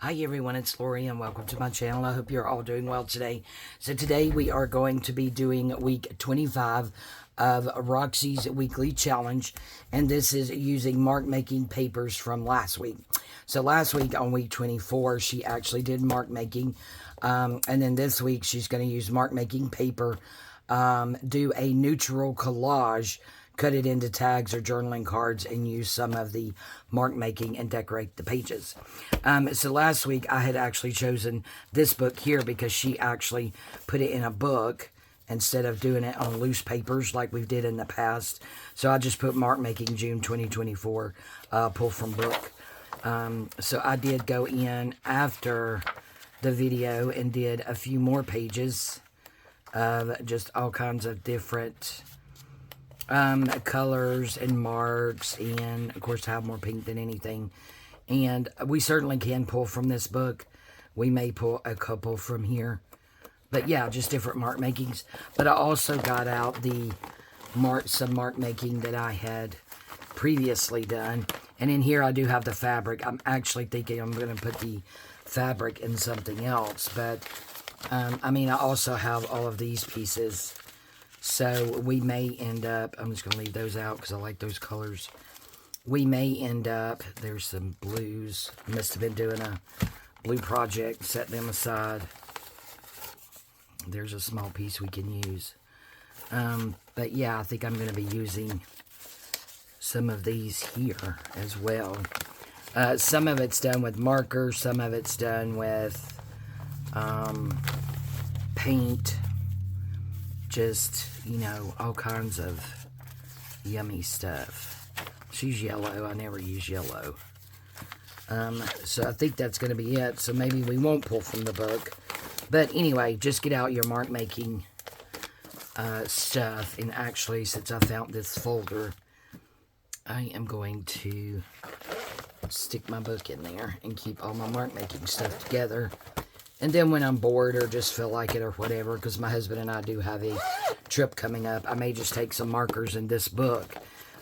Hi everyone, it's Lori and welcome to my channel. I hope you're all doing well today. So today we are going to be doing week 25 of Roxy's weekly challenge, and this is using mark making papers from last week. So last week on week 24 she actually did mark making, and then this week she's going to use mark making paper, do a neutral collage, cut it into tags or journaling cards, and use some of the mark making and decorate the pages. So last week I had actually chosen this book here because she actually put it in a book instead of doing it on loose papers like we did in the past. So I just put mark making June 2024, pull from book. So I did go in after the video and did a few more pages of just all kinds of different colors and marks, and of course I have more pink than anything. And we certainly can pull from this book. We may pull a couple from here, but yeah, just different mark makings. But I also got out the some mark making that I had previously done, and in here I do have the fabric. I'm actually thinking I'm going to put the fabric in something else, but I mean, I also have all of these pieces. So we may end up, I'm just going to leave those out because I like those colors. We may end up, there's some blues. I must have been doing a blue project, set them aside. There's a small piece we can use. But yeah, I think I'm going to be using some of these here as well. Some of it's done with marker, some of it's done with paint. Just, you know, all kinds of yummy stuff. She's yellow. I never use yellow. So I think that's going to be it. So maybe we won't pull from the book. But anyway, just get out your mark making stuff. And actually, since I found this folder, I am going to stick my book in there and keep all my mark making stuff together. And then when I'm bored or just feel like it or whatever, because my husband and I do have a trip coming up, I may just take some markers in this book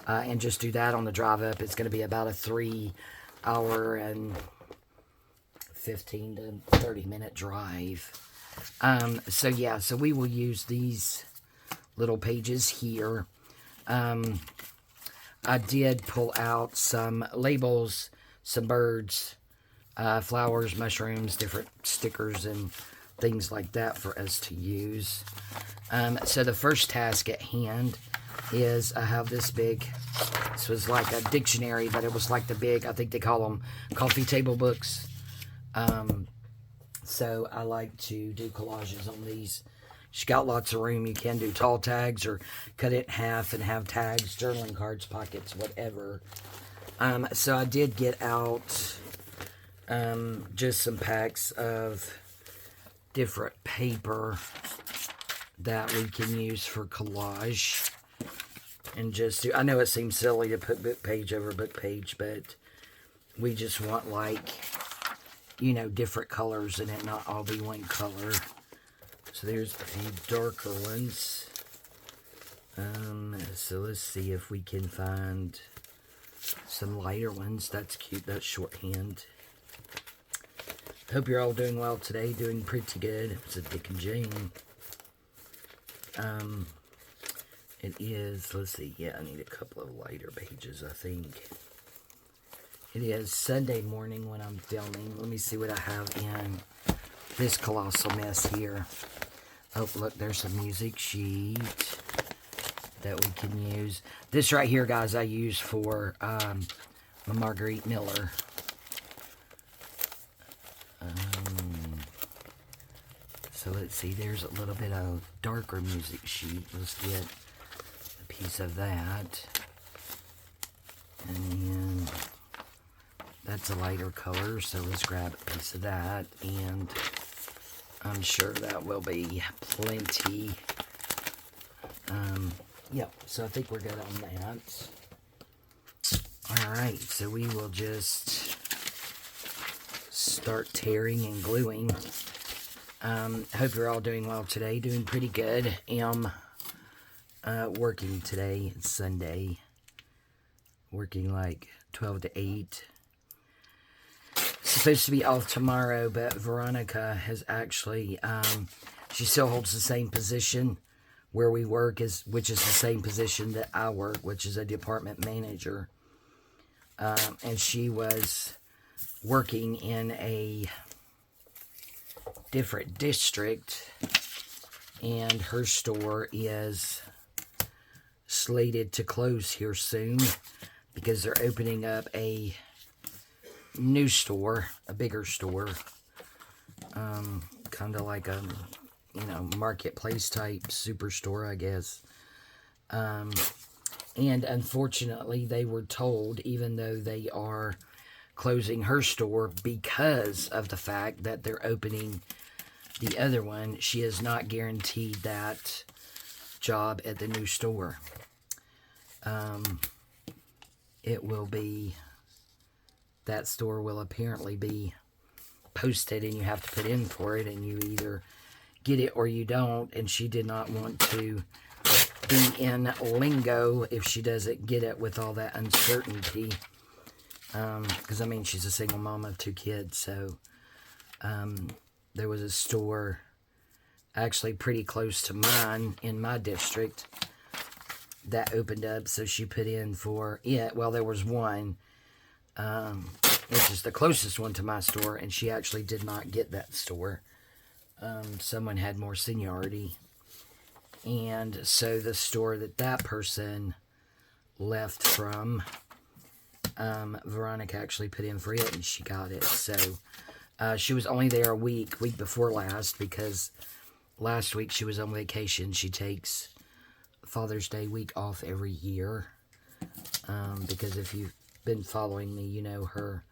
and just do that on the drive up. It's going to be about a 3-hour and 15 to 30-minute drive. So yeah, so we will use these little pages here. I did pull out some labels, some birds, flowers, mushrooms, different stickers and things like that for us to use. So the first task at hand is I have this big, this was like a dictionary, but it was like the big, I think they call them coffee table books. So I like to do collages on these. She's got lots of room. You can do tall tags or cut it in half and have tags, journaling cards, pockets, whatever. So I did get out just some packs of different paper that we can use for collage, and just do, I know it seems silly to put book page over book page, but we just want, like, you know, different colors and it not all be one color. So there's a few darker ones. So let's see if we can find some lighter ones. That's cute. That's shorthand. Hope you're all doing well today, doing pretty good. It's a Dick and Jane. It is, let's see, yeah, I need a couple of lighter pages, I think. It is Sunday morning when I'm filming. Let me see what I have in this colossal mess here. Oh, look, there's a music sheet that we can use. This right here, guys, I use for my Marguerite Miller. So let's see, there's a little bit of darker music sheet. Let's get a piece of that. And then that's a lighter color, so let's grab a piece of that. And I'm sure that will be plenty. Yep, so I think we're good on that. Alright, so we will just start tearing and gluing. Hope you're all doing well today, doing pretty good. Am working today, it's Sunday, working like 12 to 8. supposed to be off tomorrow, but Veronica has actually, she still holds the same position where we work, which is the same position that I work, which is a department manager. And she was working in a different district, and her store is slated to close here soon because they're opening up a new store, a bigger store, kind of like a, marketplace type superstore, I guess. And unfortunately, they were told, even though they are closing her store because of the fact that they're opening the other one, she is not guaranteed that job at the new store. It will be, that store will apparently be posted, and you have to put in for it, and you either get it or you don't, and she did not want to be in lingo if she doesn't get it with all that uncertainty, because, she's a single mom of 2 kids, so, there was a store actually pretty close to mine in my district that opened up, so she put in for it. Well, there was one, which is the closest one to my store, and she actually did not get that store. Someone had more seniority, and so the store that person left from, Veronica actually put in for it, and she got it. So she was only there a week before last, because last week she was on vacation. She takes Father's Day week off every year, because if you've been following me, you know her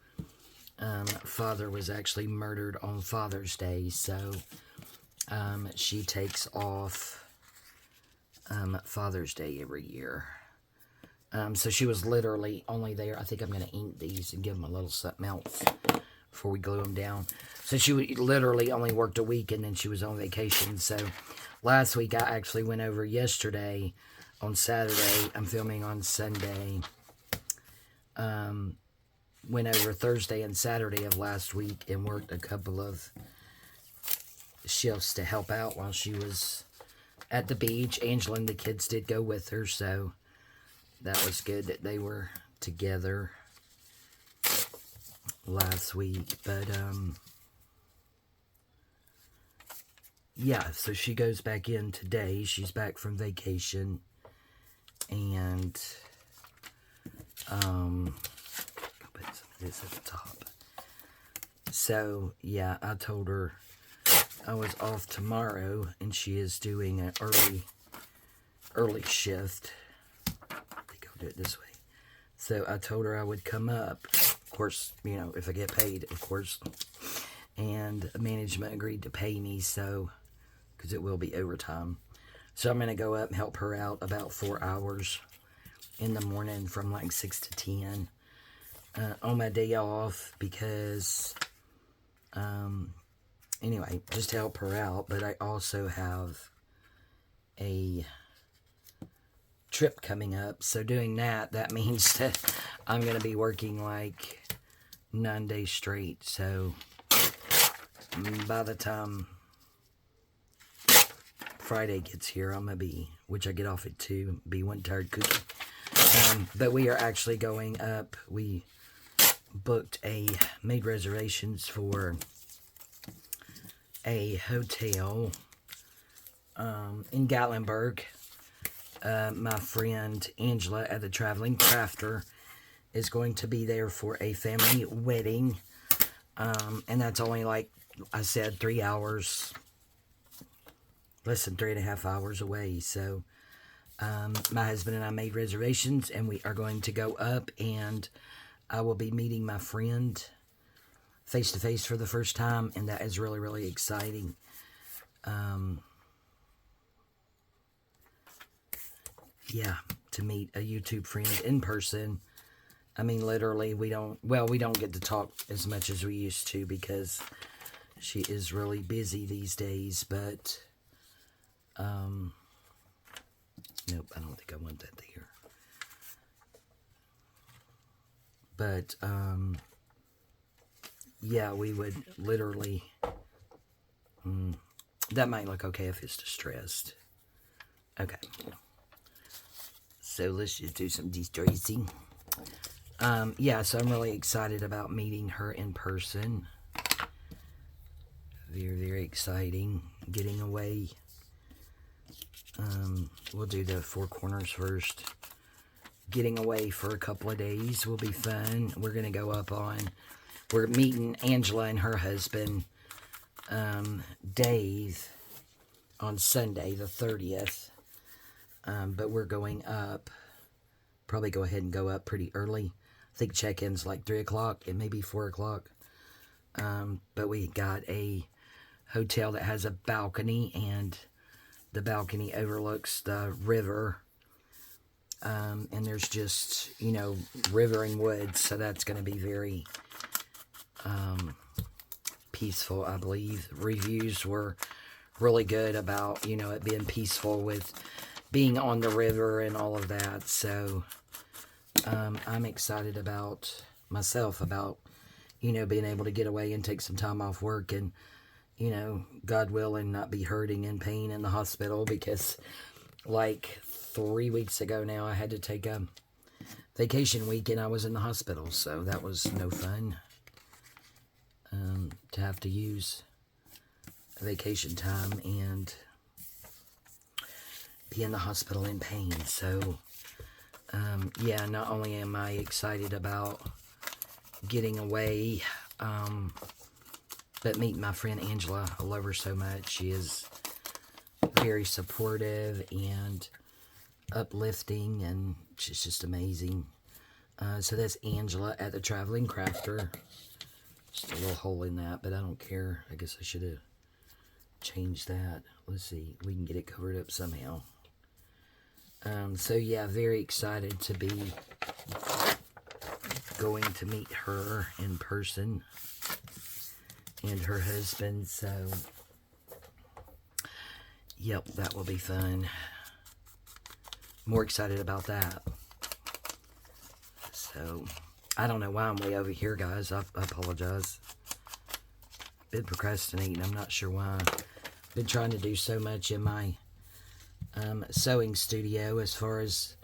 father was actually murdered on Father's Day, so she takes off Father's Day every year. So she was literally only there. I think I'm going to ink these and give them a little something else before we glue them down. So she literally only worked a week, and then she was on vacation. So last week I actually went over yesterday on Saturday. I'm filming on Sunday. Went over Thursday and Saturday of last week and worked a couple of shifts to help out while she was at the beach. Angela and the kids did go with her, so that was good that they were together last week. But yeah, so she goes back in today. She's back from vacation, and I'll put some of this at the top. So yeah, I told her I was off tomorrow, and she is doing an early shift. I think I'll do it this way. So I told her I would come up, of course, if I get paid, of course. And management agreed to pay me, so, because it will be overtime. So I'm going to go up and help her out about 4 hours in the morning from like 6 to 10 on my day off, because, anyway, just to help her out. But I also have a trip coming up, so doing that means that I'm going to be working like 9 days straight. So by the time Friday gets here, I'm going to be, which I get off at 2, be one tired cookie. But we are actually going up. We made reservations for a hotel in Gatlinburg. My friend Angela at the Traveling Crafter is going to be there for a family wedding. And that's only, like I said, 3 hours, less than 3.5 hours away. So my husband and I made reservations, and we are going to go up, and I will be meeting my friend face to face for the first time, and that is really, really exciting. Yeah, to meet a YouTube friend in person. Literally, we don't get to talk as much as we used to, because she is really busy these days, but, nope, I don't think I want that there. But, yeah, we would literally, that might look okay if it's distressed. Okay. So let's just do some distressing. Yeah, so I'm really excited about meeting her in person. Very, very exciting. Getting away. We'll do the Four Corners first. Getting away for a couple of days will be fun. We're going to go up on... We're meeting Angela and her husband, Dave, on Sunday, the 30th. But we're going up. Probably go ahead and go up pretty early. I think check-in's like 3 o'clock. It may be 4 o'clock. But we got a hotel that has a balcony, and the balcony overlooks the river. And there's just, you know, river and woods. So that's going to be very... peaceful, I believe. Reviews were really good about, you know, it being peaceful with being on the river and all of that. So I'm excited about myself, about, you know, being able to get away and take some time off work and, you know, God willing, not be hurting and pain in the hospital, because like 3 weeks ago now I had to take a vacation week and I was in the hospital, so that was no fun. To have to use vacation time and be in the hospital in pain. So, yeah, not only am I excited about getting away, but meeting my friend Angela. I love her so much. She is very supportive and uplifting, and she's just amazing. So that's Angela at the Traveling Crafter. Just a little hole in that, but I don't care. I guess I should have changed that. Let's see. We can get it covered up somehow. So yeah, very excited to be going to meet her in person and her husband. So, yep, that will be fun. More excited about that. So... I don't know why I'm way over here, guys. I apologize. Been procrastinating. I'm not sure why. Been trying to do so much in my sewing studio as far as,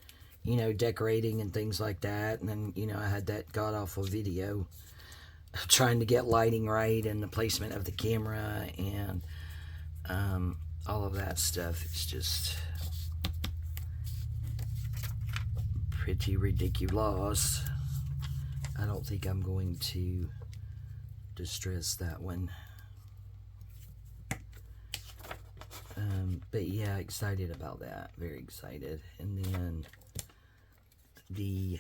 you know, decorating and things like that. And then, you know, I had that god-awful video of trying to get lighting right and the placement of the camera and all of that stuff. It's just pretty ridiculous. I don't think I'm going to distress that one. But yeah, excited about that. Very excited. And then the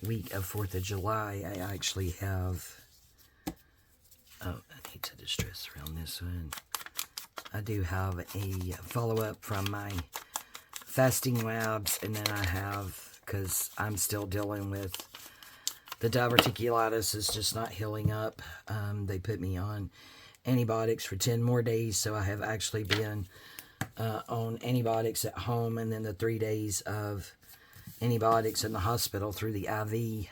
week of 4th of July, I actually have... Oh, I need to distress around this one. I do have a follow-up from my fasting labs, and then I have... because I'm still dealing with the diverticulitis is just not healing up. They put me on antibiotics for 10 more days, so I have actually been on antibiotics at home, and then the 3 days of antibiotics in the hospital through the IV.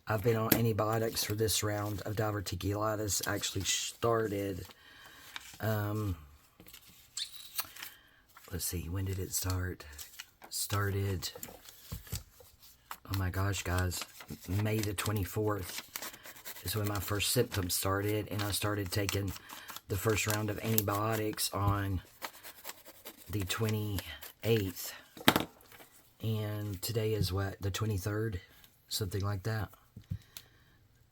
I've been on antibiotics for this round of diverticulitis. Actually started, let's see, when did it start? Started... Oh my gosh, guys, May the 24th is when my first symptoms started, and I started taking the first round of antibiotics on the 28th, and today is what, the 23rd, something like that.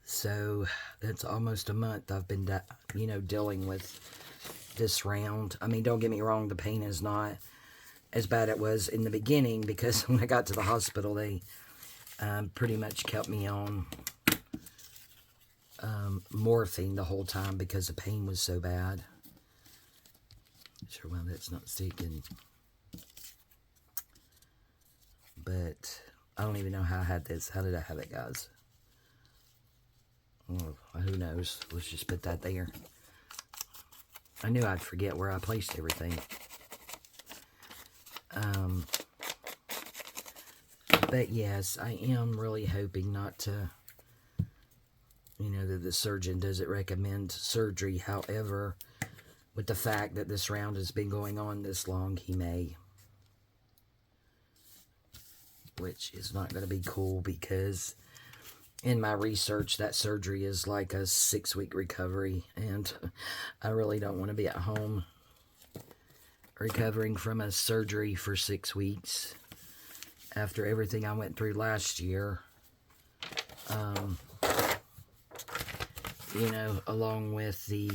So that's almost a month I've been, you know, dealing with this round. I mean, don't get me wrong, the pain is not as bad as it was in the beginning, because when I got to the hospital, they pretty much kept me on morphine the whole time because the pain was so bad. Not sure why that's not sticking. But I don't even know how I had this. How did I have it, guys? Oh, who knows? Let's just put that there. I knew I'd forget where I placed everything. But yes, I am really hoping not to you know, that the surgeon doesn't recommend surgery. However, with the fact that this round has been going on this long, he may. Which is not going to be cool because in my research, that surgery is like a 6-week recovery. And I really don't want to be at home recovering from a surgery for 6 weeks after everything I went through last year. You know, along with the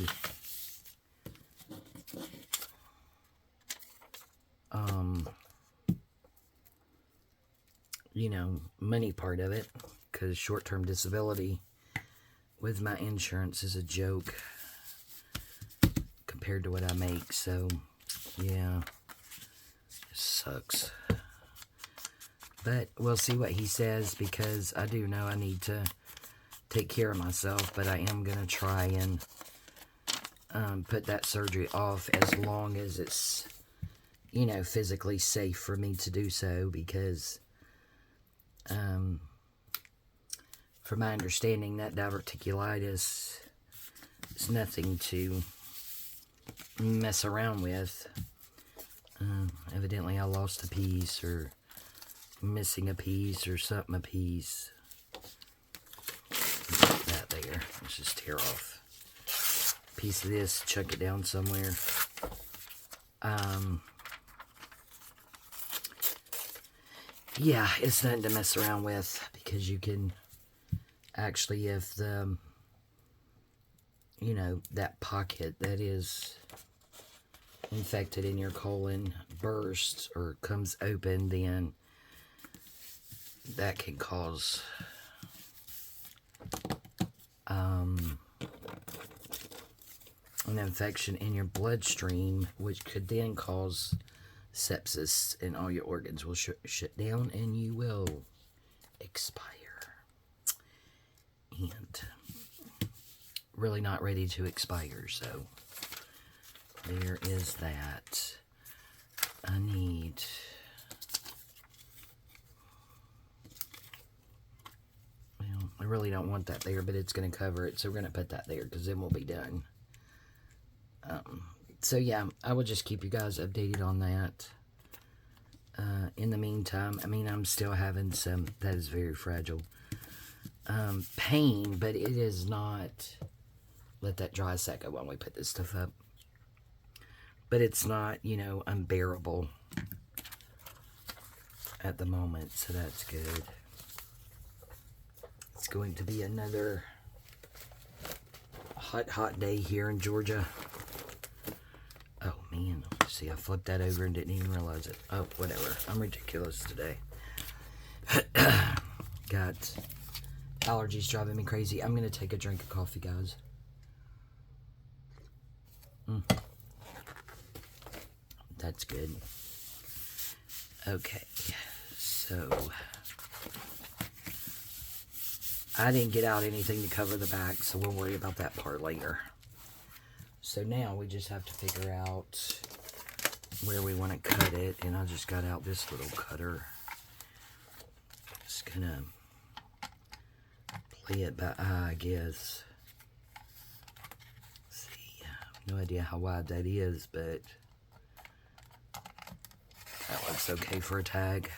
you know, money part of it, because short-term disability with my insurance is a joke compared to what I make. So yeah, it sucks. But we'll see what he says, because I do know I need to take care of myself, but I am going to try and put that surgery off as long as it's, you know, physically safe for me to do so, because from my understanding, that diverticulitis is nothing to mess around with. Evidently I lost a piece, or missing a piece, or something a piece. That there. Let's just tear off a piece of this, chuck it down somewhere. Yeah, it's nothing to mess around with, because you can actually, if the, you know, that pocket that is infected in your colon bursts or comes open, then that can cause an infection in your bloodstream, which could then cause sepsis, and all your organs will shut down, and you will expire. And really not ready to expire, so there is that. I need... well, I really don't want that there, but it's going to cover it, so we're going to put that there, because then we'll be done. So yeah, I will just keep you guys updated on that. In the meantime, I mean, I'm still having some, that is very fragile, pain, but it is not, let that dry a second while we put this stuff up, but it's not, you know, unbearable at the moment, so that's good. It's going to be another hot day here in Georgia. Oh man, see, I flipped that over and didn't even realize it. Oh, whatever, I'm ridiculous today. Got allergies driving me crazy. I'm gonna take a drink of coffee, guys. That's good. Okay, so I didn't get out anything to cover the back, so we'll worry about that part later. So now we just have to figure out where we want to cut it, and I just got out this little cutter. Just gonna play it by eye, I guess. Let's see, no idea how wide that is, but that looks okay for a tag.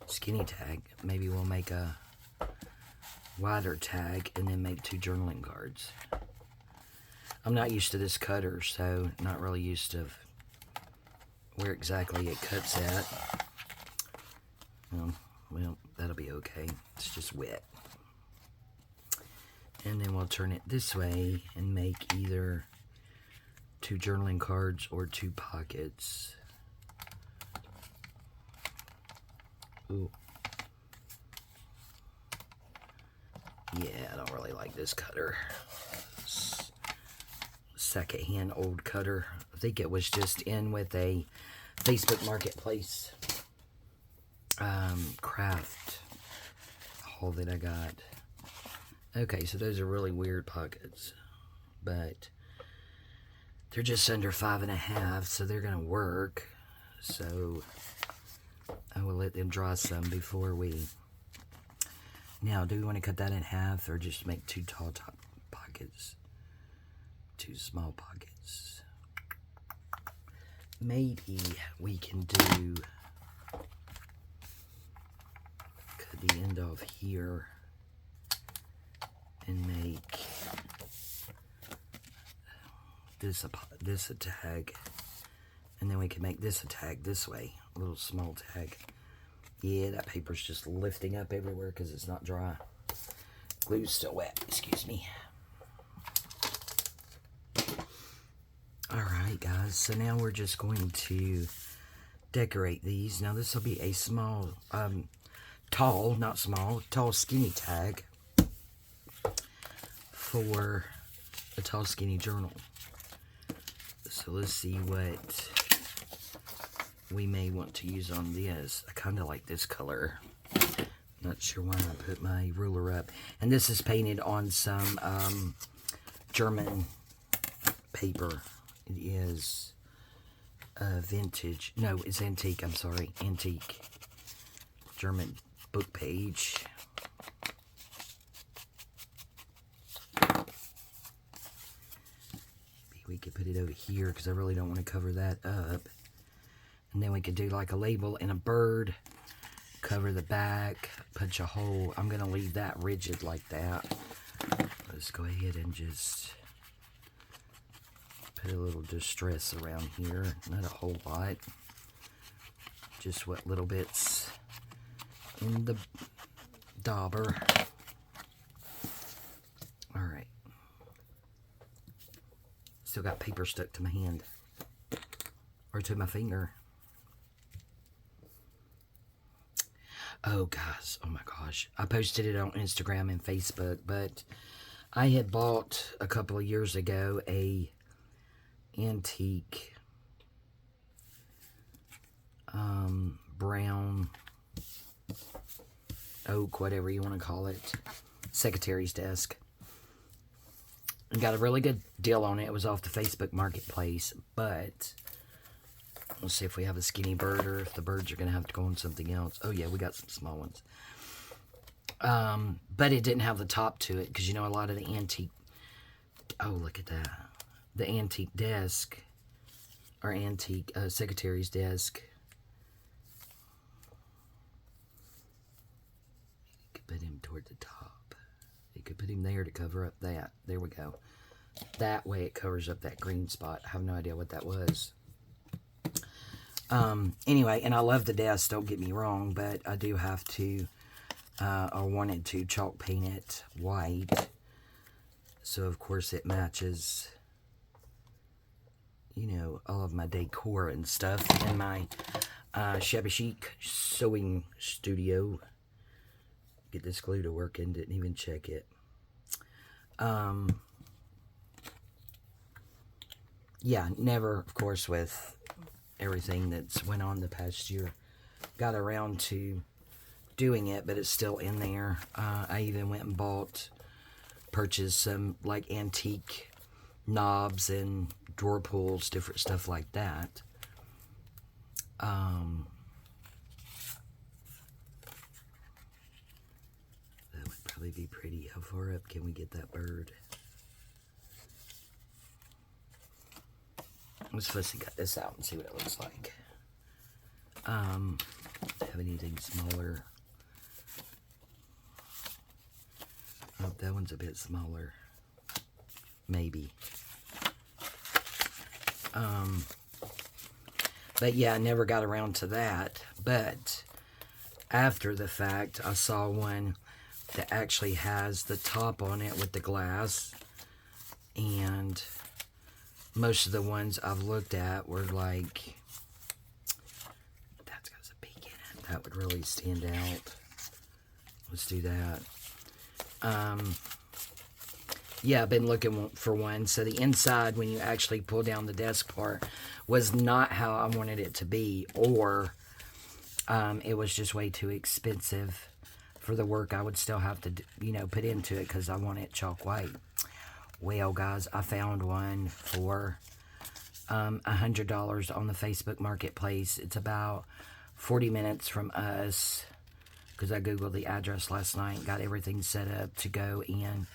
Skinny tag. Maybe we'll make a wider tag and then make 2 journaling cards. I'm not used to this cutter, so not really used to where exactly it cuts at. Well, that'll be okay. It's just wet. And then we'll turn it this way and make either 2 journaling cards or 2 pockets. Ooh. Yeah, I don't really like this cutter. Secondhand old cutter. I think it was just in with a Facebook Marketplace craft haul that I got. Okay, so those are really weird pockets, but they're just under 5.5, so they're gonna work. So I will let them dry some before we Now, do we want to cut that in half or just make two tall top pockets? Two small pockets. Maybe we can do cut the end off here and make this a tag, and then we can make this a tag this way, a little small tag. Yeah, that paper's just lifting up everywhere because it's not dry. Glue's still wet, excuse me. Alright guys, so now we're just going to decorate these. Now this will be a small, tall, not small, tall skinny tag for a tall skinny journal. So let's see what we may want to use on this. I kind of like this color. Not sure why I put my ruler up. And this is painted on some German paper. It is vintage. No, it's antique. I'm sorry. Antique. German book page. Maybe we could put it over here because I really don't want to cover that up. And then we could do like a label and a bird. Cover the back. Punch a hole. I'm going to leave that rigid like that. Let's go ahead and just put a little distress around here. Not a whole lot. Just what little bits in the dauber. Alright. Still got paper stuck to my hand. Or to my finger. Oh, guys. Oh, my gosh. I posted it on Instagram and Facebook, but I had bought a couple of years ago a antique brown oak, whatever you want to call it, secretary's desk. And got a really good deal on it. It was off the Facebook Marketplace, but we'll see if we have a skinny bird or if the birds are going to have to go on something else. Oh, yeah, we got some small ones. But it didn't have the top to it because, you know, a lot of the antique... Oh, look at that. The antique desk, or antique secretary's desk. You could put him toward the top. You could put him there to cover up that. There we go. That way it covers up that green spot. I have no idea what that was. Anyway, and I love the desk, don't get me wrong, but I do have to, I wanted to chalk paint it white. So, of course, it matches, you know, all of my decor and stuff in my shabby chic sewing studio. Get this glue to work and didn't even check it. Yeah, never, of course, with everything that's went on the past year, got around to doing it, but it's still in there. I even went and purchased some like antique knobs and drawer pulls, different stuff like that. That would probably be pretty. How far up can we get that bird? Let's first cut this out and see what it looks like. Have anything smaller? Oh, that one's a bit smaller. Maybe. But yeah, I never got around to that. But after the fact, I saw one that actually has the top on it with the glass. And most of the ones I've looked at were like, that's got a peak in it. That would really stand out. Let's do that. Yeah, I've been looking for one. So the inside, when you actually pull down the desk part, was not how I wanted it to be. Or it was just way too expensive for the work I would still have to, you know, put into it because I want it chalk white. Well, guys, I found one for $100 on the Facebook Marketplace. It's about 40 minutes from us. because I Googled the address last night and got everything set up to go and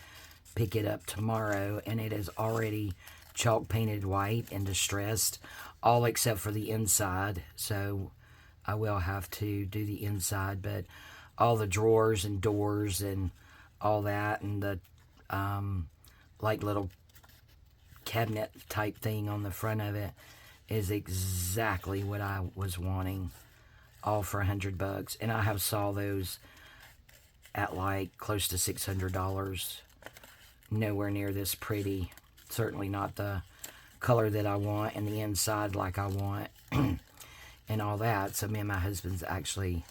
pick it up tomorrow. And it is already chalk painted white and distressed, all except for the inside. So I will have to do the inside, but all the drawers and doors and all that, and the like little cabinet type thing on the front of it is exactly what I was wanting, all for $100. And I have saw those at like close to $600. Nowhere near this pretty. Certainly not the color that I want, and the inside like I want and all that. So me and my husband's actually,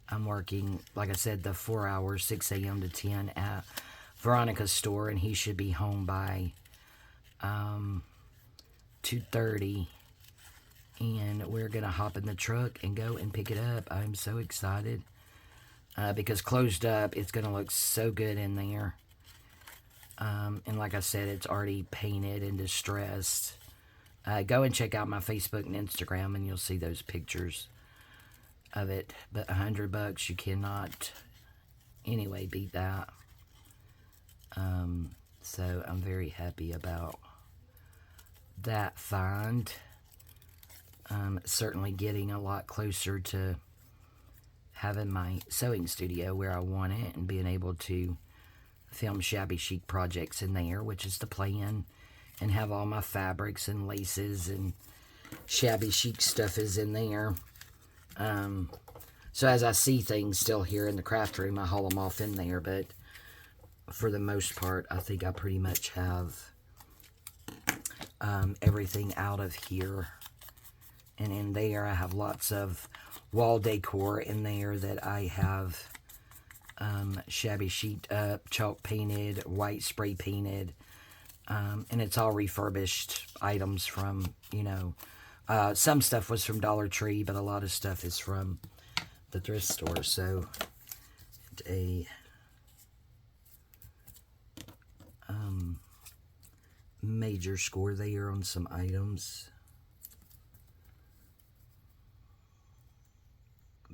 I'm working, like I said, the 4 hours, 6 a.m. to 10 at Veronica's store, and he should be home by 2:30, and we're gonna hop in the truck and go and pick it up. I'm so excited because closed up, it's gonna look so good in there. And like I said, it's already painted and distressed. Go and check out my Facebook and Instagram, and you'll see those pictures of it. But $100, you cannot anyway beat that. So I'm very happy about that find. Certainly getting a lot closer to having my sewing studio where I want it, and being able to film shabby chic projects in there, which is the plan, and have all my fabrics and laces and shabby chic stuff is in there. So as I see things still here in the craft room, I haul them off in there, but for the most part, I think I pretty much have everything out of here. And in there, I have lots of wall decor in there that I have shabby chic up, chalk painted, white spray painted, and it's all refurbished items from, you know, some stuff was from Dollar Tree, but a lot of stuff is from the thrift store. So a major score there on some items.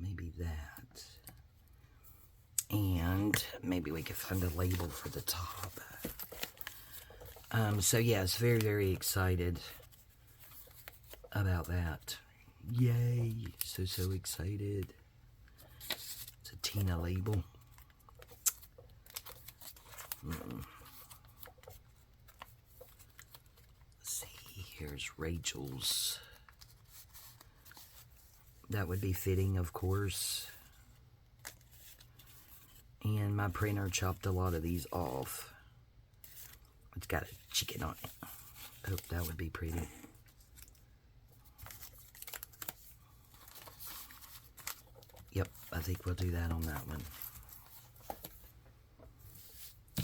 Maybe that. And maybe we could find a label for the top. So yes, very, very excited about that. Yay. So excited. It's a Tina label. Let's see. Here's Rachel's. That would be fitting, of course. And my printer chopped a lot of these off. It's got a chicken on it. Oh, that would be pretty. Yep, I think we'll do that on that one.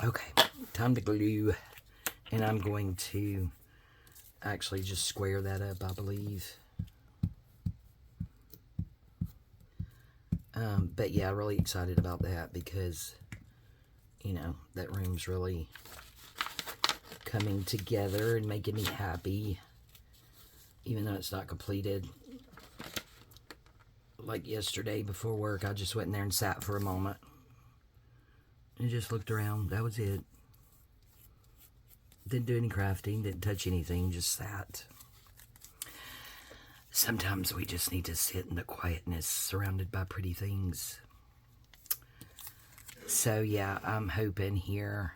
Okay, time to glue. And I'm going to actually just square that up, I believe. But yeah, really excited about that because, you know, that room's really coming together and making me happy, even though it's not completed. Like yesterday before work, I just went in there and sat for a moment and just looked around. That was it. Didn't do any crafting, didn't touch anything, just sat. Sometimes we just need to sit in the quietness surrounded by pretty things. So yeah, I'm hoping here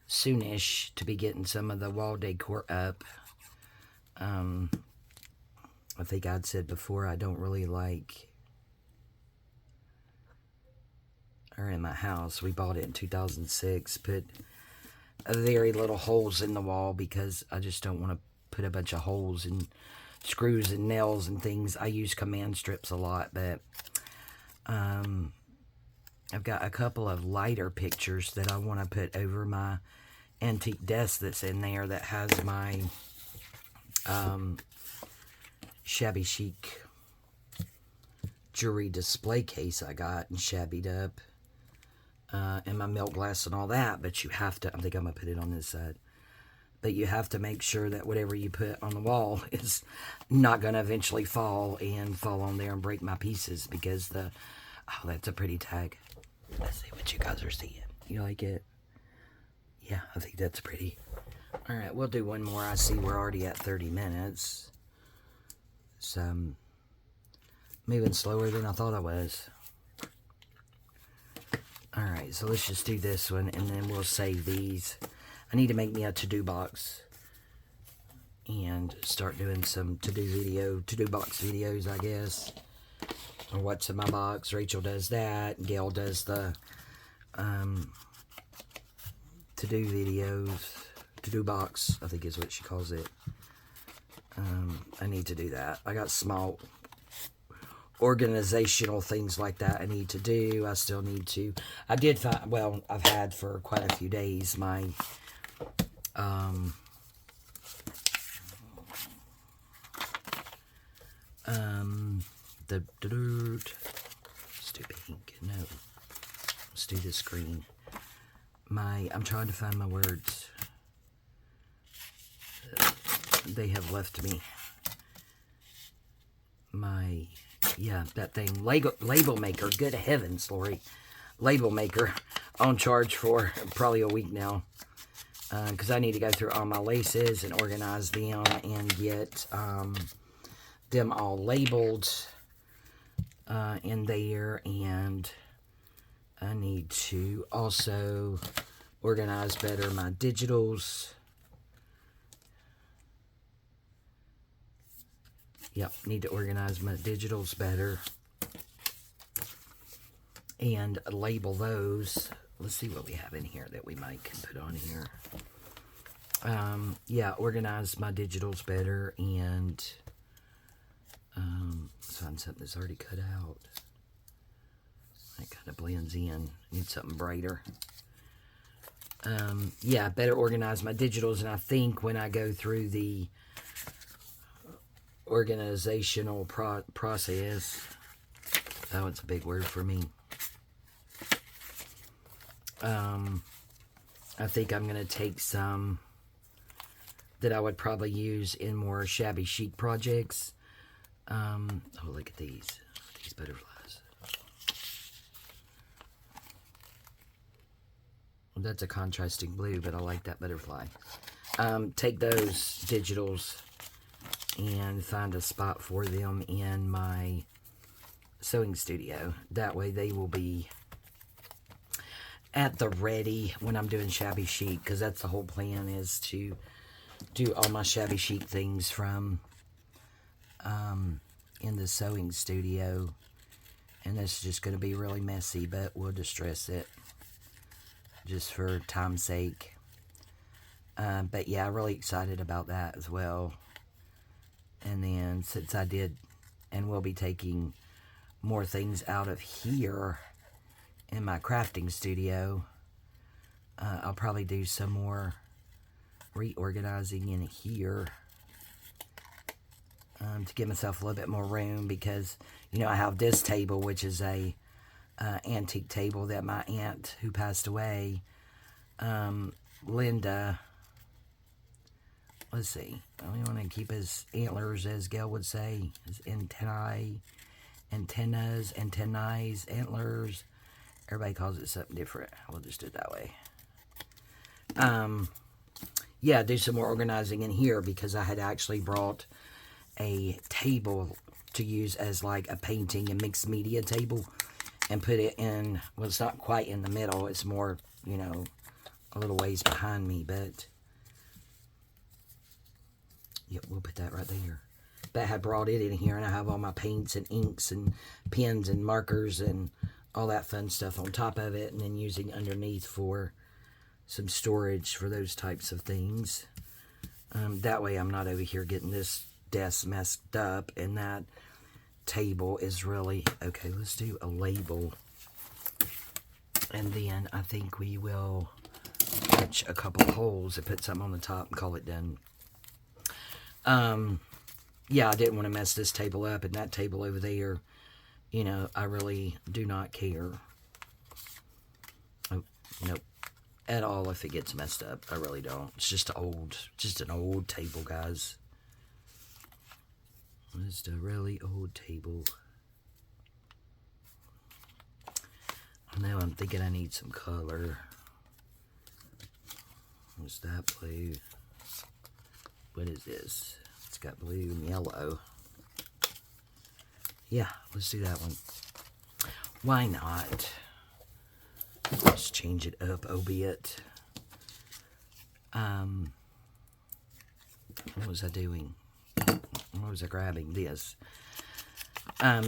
soonish to be getting some of the wall decor up. I think I'd said before I don't really like, or in my house, we bought it in 2006, put very little holes in the wall because I just don't want to put a bunch of holes and screws and nails and things. I use command strips a lot, but I've got a couple of lighter pictures that I want to put over my antique desk that's in there that has my shabby chic jewelry display case I got and shabbied up, and my milk glass and all that. But you have to, I think I'm going to put it on this side, but you have to make sure that whatever you put on the wall is not going to eventually fall on there and break my pieces, because the Oh, that's a pretty tag. Let's see what you guys are seeing. You like it? Yeah, I think that's pretty. Alright, we'll do one more. I see we're already at 30 minutes. So, I'm moving slower than I thought I was. Alright, so let's just do this one, and then we'll save these. I need to make me a to-do box. And start doing some to-do box videos, I guess. Or what's in my box. Rachel does that. Gail does the to-do videos. To-do box, I think is what she calls it. I need to do that. I got small organizational things like that I need to do. I still need to. I did find, well, I've had for quite a few days my let's do pink. No, let's do this green. I'm trying to find my words. They have left me. That thing. Label maker. Good heavens, Lori. Label maker. On charge for probably a week now. Because I need to go through all my laces and organize them and get them all labeled in there. And I need to also organize better my digitals. Yep, need to organize my digitals better. And label those. Let's see what we have in here that we might put on here. Yeah, organize my digitals better and let's find something that's already cut out. That kind of blends in. Need something brighter. Yeah, better organize my digitals, and I think when I go through the organizational process, oh, it's a big word for me. I think I'm going to take some that I would probably use in more shabby chic projects. Oh, look at these butterflies. Well, that's a contrasting blue, but I like that butterfly. Take those digitals and find a spot for them in my sewing studio. That way they will be at the ready when I'm doing shabby chic, because that's the whole plan, is to do all my shabby chic things from in the sewing studio. And this is just going to be really messy, but we'll distress it just for time's sake. But yeah, I'm really excited about that as well. And then since I did and will be taking more things out of here in my crafting studio, I'll probably do some more reorganizing in here to give myself a little bit more room, because, you know, I have this table, which is a antique table that my aunt, who passed away, Linda, let's see, we want to keep his antlers, as Gail would say, his antennae, antennas, antlers. Everybody calls it something different. We'll just do it that way. Yeah, do some more organizing in here, because I had actually brought a table to use as like a painting and mixed media table, and put it in, well, it's not quite in the middle, it's more, you know, a little ways behind me, but yep, we'll put that right there. But I had brought it in here, and I have all my paints and inks and pens and markers and all that fun stuff on top of it, and then using underneath for some storage for those types of things. That way I'm not over here getting this desk messed up, and that table is really, okay, let's do a label. And then I think we will punch a couple holes and put something on the top and call it done. Yeah, I didn't want to mess this table up, and that table over there, you know, I really do not care. Oh, nope. At all if it gets messed up. I really don't. It's just an old table, guys. Just a really old table. Now I'm thinking I need some color. What's that blue? What is this? It's got blue and yellow. Yeah, let's do that one. Why not? Let's change it up a bit. What was I doing? What was I grabbing? This.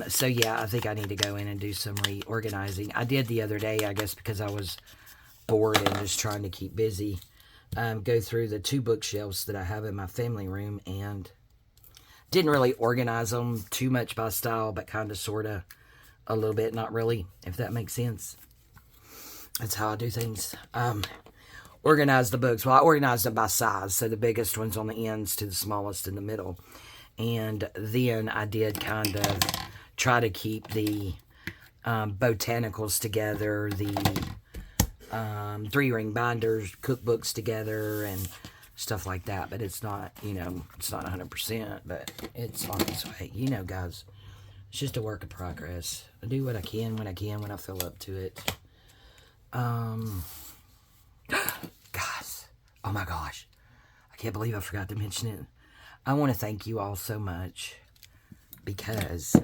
So yeah, I think I need to go in and do some reorganizing. I did the other day, I guess, because I was bored and just trying to keep busy. Go through the 2 bookshelves that I have in my family room and didn't really organize them too much by style, but kind of, sort of, a little bit, not really, if that makes sense. That's how I do things. Organize the books. Well, I organized them by size, so the biggest ones on the ends to the smallest in the middle. And then I did kind of try to keep the botanicals together, the 3-ring binders, cookbooks together, and stuff like that. But it's not, you know, it's not 100%, but it's on its way. You know, guys, it's just a work in progress. I do what I can when I feel up to it. Guys, oh my gosh, I can't believe I forgot to mention it. I want to thank you all so much because,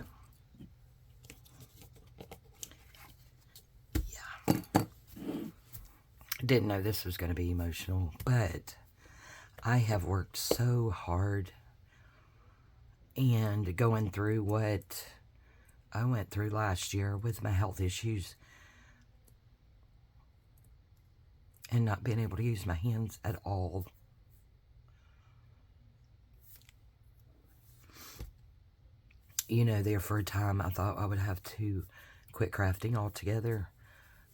yeah, I didn't know this was going to be emotional, but I have worked so hard and going through what I went through last year with my health issues and not being able to use my hands at all. You know, there for a time, I thought I would have to quit crafting altogether.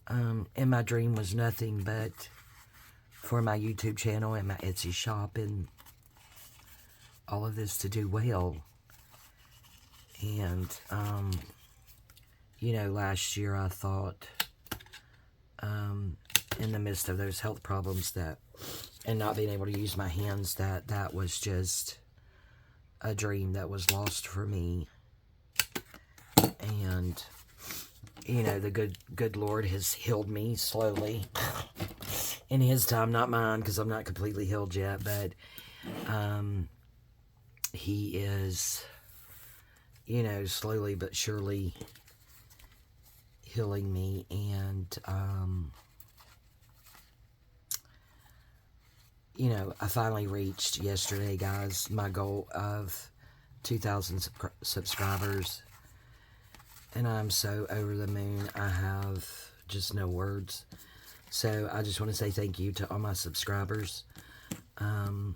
And my dream was nothing but for my YouTube channel and my Etsy shop and all of this to do well. And, you know, last year I thought, in the midst of those health problems and not being able to use my hands, that was just a dream that was lost for me. And, you know, the good Lord has healed me slowly in His time, not mine, because I'm not completely healed yet, but He is, you know, slowly but surely healing me. And, you know, I finally reached yesterday, guys, my goal of 2,000 subscribers. And I'm so over the moon. I have just no words. So I just want to say thank you to all my subscribers. And,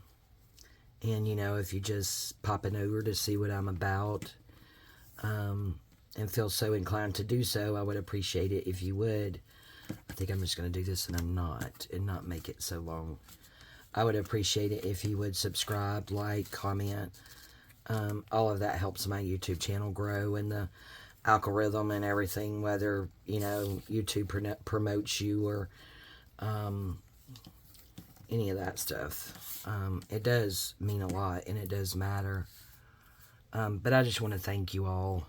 you know, if you just popping over to see what I'm about, and feel so inclined to do so, I would appreciate it if you would. I think I'm just going to do this and not make it so long. I would appreciate it if you would subscribe, like, comment. All of that helps my YouTube channel grow and the algorithm and everything, whether, you know, YouTube promotes you or any of that stuff. It does mean a lot and it does matter. But I just want to thank you all.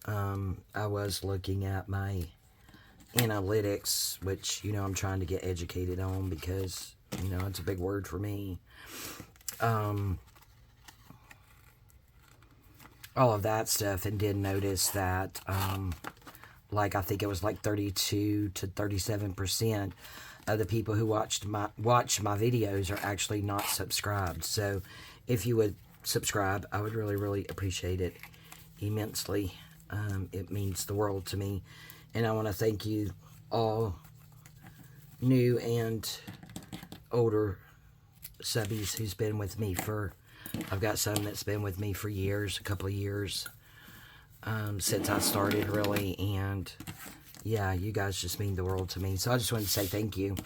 I was looking at my analytics, which, you know, I'm trying to get educated on because, you know, it's a big word for me. All of that stuff, and did notice that, like, I think it was like 32 to 37% of the people who watch my videos are actually not subscribed. So if you would subscribe, I would really, really appreciate it immensely. It means the world to me. And I want to thank you all, new and older subbies, who's been with me for, I've got some that's been with me for years, a couple of years, since I started, really. And yeah, you guys just mean the world to me. So I just want to say thank you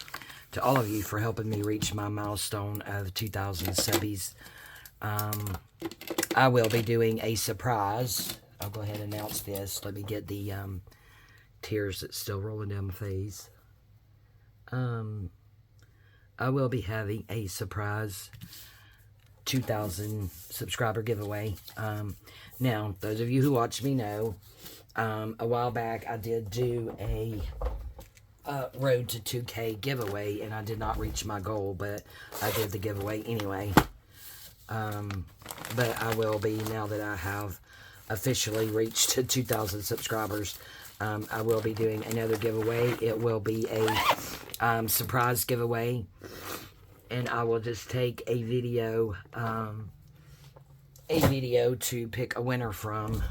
to all of you for helping me reach my milestone of 2,000 subbies. I will be doing a surprise. I'll go ahead and announce this. Let me get the tears that's still rolling down my face. I will be having a surprise 2,000 subscriber giveaway. Now, those of you who watch me know, a while back I did do a Road to 2K giveaway, and I did not reach my goal, but I did the giveaway anyway. But I will be, now that I have officially reached 2,000 subscribers, I will be doing another giveaway. It will be a surprise giveaway, and I will just take a video to pick a winner from.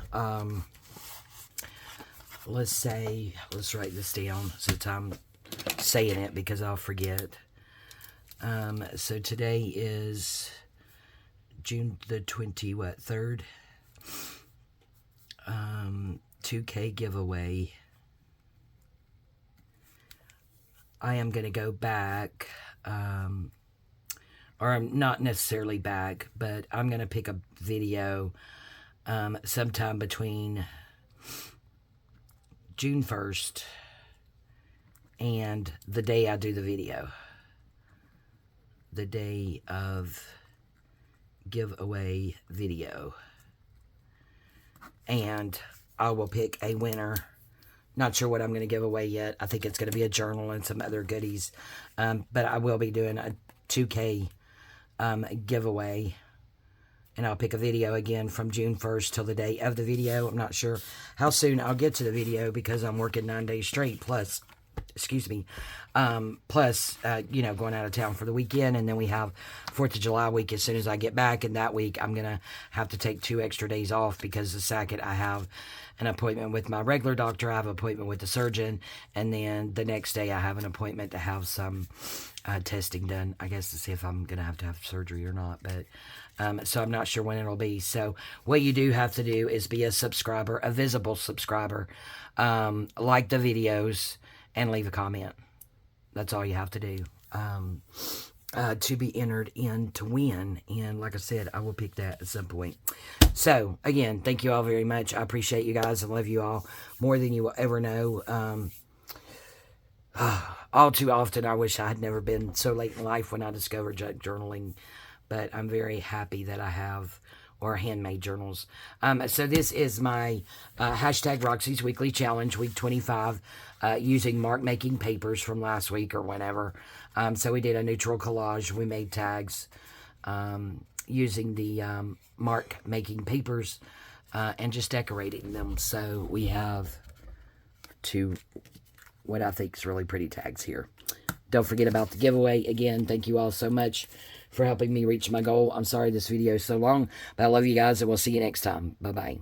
Let's write this down since I'm saying it because I'll forget. So today is June the 3rd. 2K giveaway. I am going to go back, or I'm not necessarily back, but I'm going to pick a video sometime between June 1st and the day I do the video. The day of giveaway video. And I will pick a winner. Not sure what I'm going to give away yet. I think it's going to be a journal and some other goodies. But I will be doing a 2K giveaway. And I'll pick a video again from June 1st till the day of the video. I'm not sure how soon I'll get to the video because I'm working 9 days straight. Plus, excuse me, you know, going out of town for the weekend. And then we have 4th of July week as soon as I get back. And that week I'm going to have to take 2 extra days off because the second I have an appointment with my regular doctor, I have an appointment with the surgeon. And then the next day I have an appointment to have some testing done, I guess, to see if I'm going to have surgery or not. But so I'm not sure when it'll be. So what you do have to do is be a subscriber, a visible subscriber, like the videos, and leave a comment. That's all you have to do to be entered in to win. And like I said, I will pick that at some point. So, again, thank you all very much. I appreciate you guys. I love you all more than you will ever know. All too often, I wish I had never been so late in life when I discovered journaling. But I'm very happy that I have, or handmade journals. So this is my hashtag Roxy's Weekly Challenge, week 25, using mark making papers from last week or whenever. So we did a neutral collage. We made tags using the mark making papers and just decorating them. So we have 2, what I think is really pretty tags here. Don't forget about the giveaway. Again, thank you all so much for helping me reach my goal. I'm sorry this video is so long, but I love you guys, and we'll see you next time. Bye-bye.